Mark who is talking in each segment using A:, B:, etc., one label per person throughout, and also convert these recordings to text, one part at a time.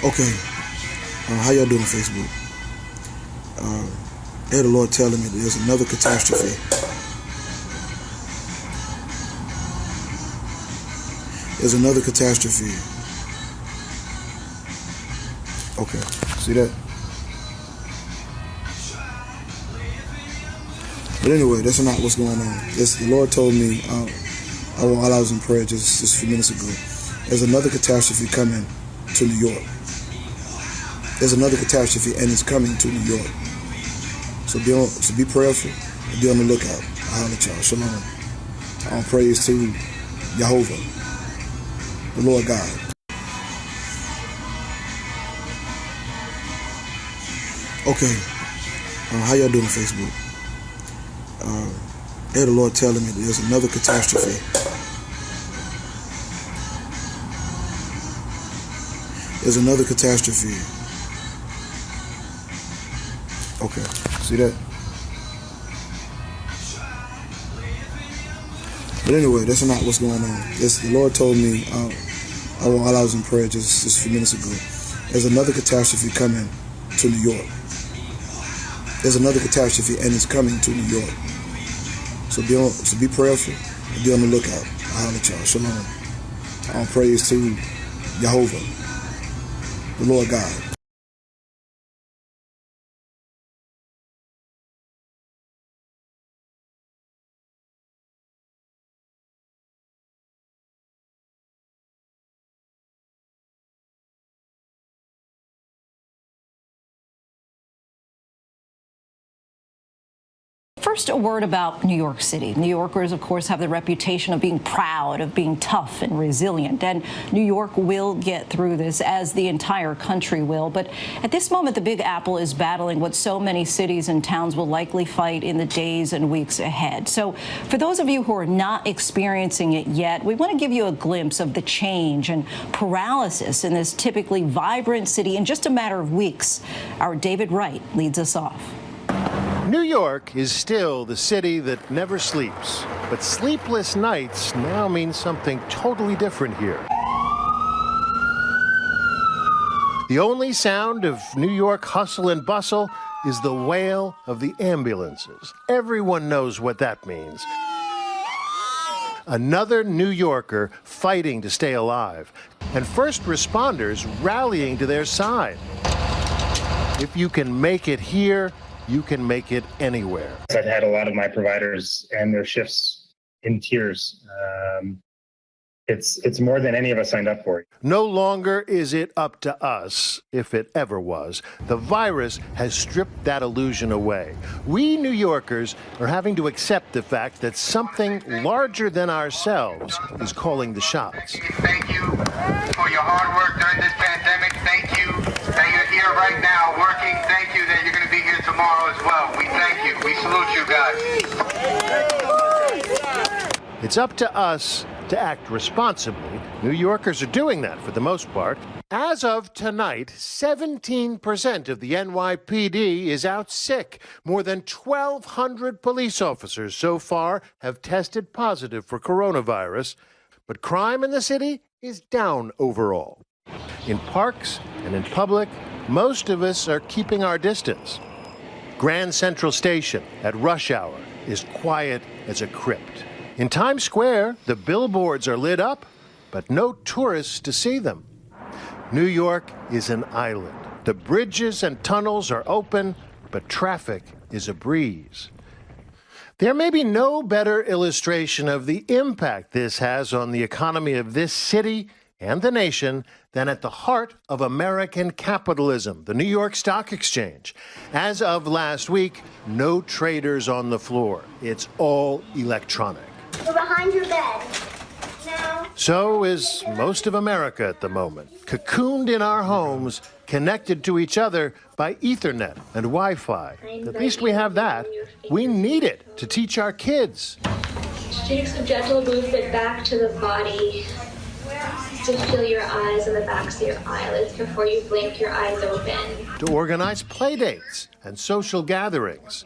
A: Okay, how y'all doing, Facebook? I heard the Lord telling me there's another catastrophe. There's another catastrophe. Okay, see that? But anyway, that's not what's going on. The Lord told me while I was in prayer just a few minutes ago, there's another catastrophe coming to New York. There's another catastrophe, and it's coming to New York. So be prayerful and be on the lookout. I'll holler at y'all. Shalom. All praise to Jehovah, the Lord God. Okay, how y'all doing, Facebook? I heard the Lord telling me there's another catastrophe. There's another catastrophe. Okay, see that? But anyway, that's not what's going on. The Lord told me while I was in prayer just a few minutes ago, there's another catastrophe coming to New York. There's another catastrophe, and it's coming to New York. So be prayerful and be on the lookout. I'll holler at y'all. Shalom. All praise to Jehovah, the Lord God.
B: First, a word about New York City. New Yorkers, of course, have the reputation of being proud, of being tough and resilient. And New York will get through this, as the entire country will. But at this moment, the Big Apple is battling what so many cities and towns will likely fight in the days and weeks ahead. So for those of you who are not experiencing it yet, we want to give you a glimpse of the change and paralysis in this typically vibrant city in just a matter of weeks. Our David Wright leads us off.
C: New York is still the city that never sleeps, but sleepless nights now mean something totally different here. The only sound of New York hustle and bustle is the wail of the ambulances. Everyone knows what that means. Another New Yorker fighting to stay alive, and first responders rallying to their side. If you can make it here, you can make it anywhere.
D: I've had a lot of my providers and their shifts in tears. It's more than any of us signed up for.
C: No longer is it up to us, if it ever was. The virus has stripped that illusion away. We New Yorkers are having to accept the fact that something larger than ourselves is calling the shots.
E: Thank you for your hard work during this pandemic. Thank you that you're here right now working. Thank you that you're going to be here tomorrow as well. We thank you. We salute you guys.
C: It's up to us to act responsibly. New Yorkers are doing that for the most part. As of tonight, 17% of the NYPD is out sick. More than 1,200 police officers so far have tested positive for coronavirus. But crime in the city is down overall. In parks and in public, most of us are keeping our distance. Grand Central Station at rush hour is quiet as a crypt. In Times Square, the billboards are lit up, but no tourists to see them. New York is an island. The bridges and tunnels are open, but traffic is a breeze. There may be no better illustration of the impact this has on the economy of this city and the nation than at the heart of American capitalism, the New York Stock Exchange. As of last week, no traders on the floor. It's all electronic.
F: We're behind your bed. Now.
C: So is most of America at the moment, cocooned in our homes, connected to each other by Ethernet and Wi-Fi. At least we have that. We need it to teach our kids.
F: Take some gentle movement back to the body. To feel your eyes on the backs of your eyelids before you blink your eyes open.
C: To organize play dates and social gatherings.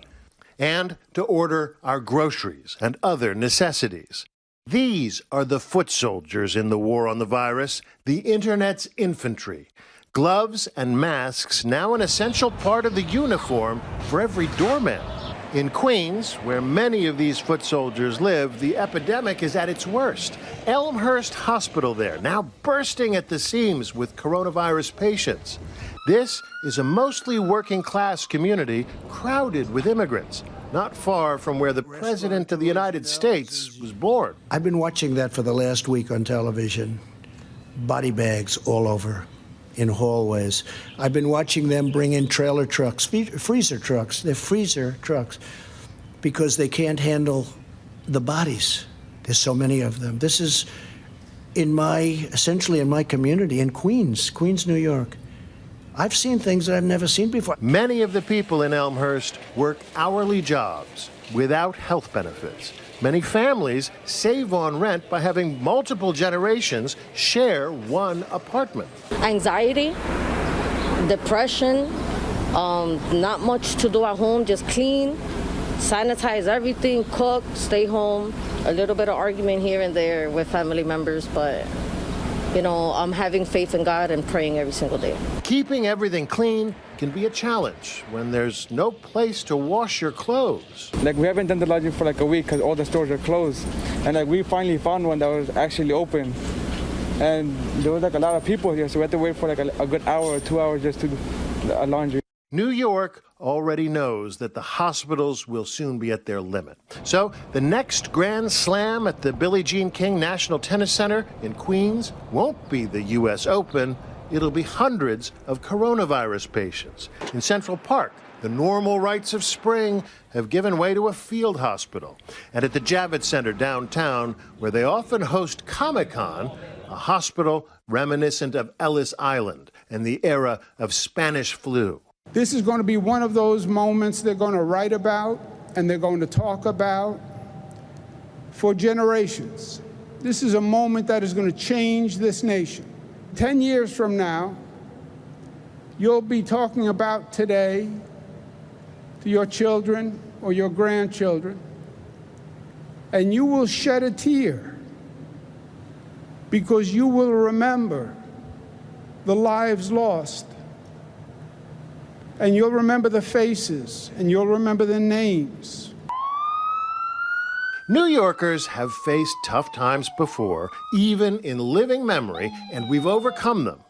C: And to order our groceries and other necessities. These are the foot soldiers in the war on the virus, the Internet's infantry. Gloves and masks now an essential part of the uniform for every doorman. In Queens, where many of these foot soldiers live, the epidemic is at its worst. Elmhurst Hospital there, now bursting at the seams with coronavirus patients. This is a mostly working-class community crowded with immigrants, not far from where the President of the United States was born.
G: I've been watching that for the last week on television. Body bags all over in hallways. I've been watching them bring in trailer trucks, freezer trucks. They're freezer trucks because they can't handle the bodies. There's so many of them. This is essentially in my community in Queens, New York. I've seen things that I've never seen before.
C: Many of the people in Elmhurst work hourly jobs without health benefits. Many families save on rent by having multiple generations share one apartment.
H: Anxiety, depression, not much to do at home, just clean, sanitize everything, cook, stay home, a little bit of argument here and there with family members, but you know, I'm having faith in God and praying every single day.
C: Keeping everything clean can be a challenge when there's no place to wash your clothes.
I: Like, we haven't done the laundry for like a week because all the stores are closed. And like, we finally found one that was actually open. And there was like a lot of people here, so we had to wait for like a good hour or 2 hours just to do laundry.
C: New York already knows that the hospitals will soon be at their limit. So the next Grand Slam at the Billie Jean King National Tennis Center in Queens won't be the U.S. Open. It'll be hundreds of coronavirus patients. In Central Park, the normal rites of spring have given way to a field hospital. And at the Javits Center downtown, where they often host Comic-Con, a hospital reminiscent of Ellis Island and the era of Spanish flu.
J: This is going to be one of those moments they're going to write about and they're going to talk about for generations. This is a moment that is going to change this nation. 10 years from now, you'll be talking about today to your children or your grandchildren, and you will shed a tear because you will remember the lives lost. And you'll remember the faces, and you'll remember the names.
C: New Yorkers have faced tough times before, even in living memory, and we've overcome them.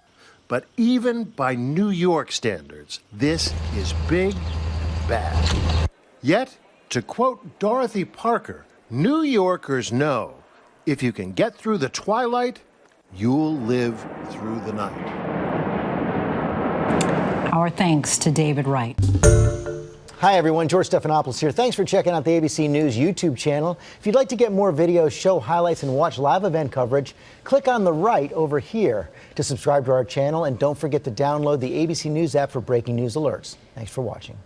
C: But even by New York standards, this is big, bad. Yet, to quote Dorothy Parker, New Yorkers know if you can get through the twilight, you'll live through the night.
B: Our thanks to David Wright.
K: Hi, everyone. George Stephanopoulos here. Thanks for checking out the ABC News YouTube channel. If you'd like to get more videos, show highlights, and watch live event coverage, click on the right over here to subscribe to our channel. And don't forget to download the ABC News app for breaking news alerts. Thanks for watching.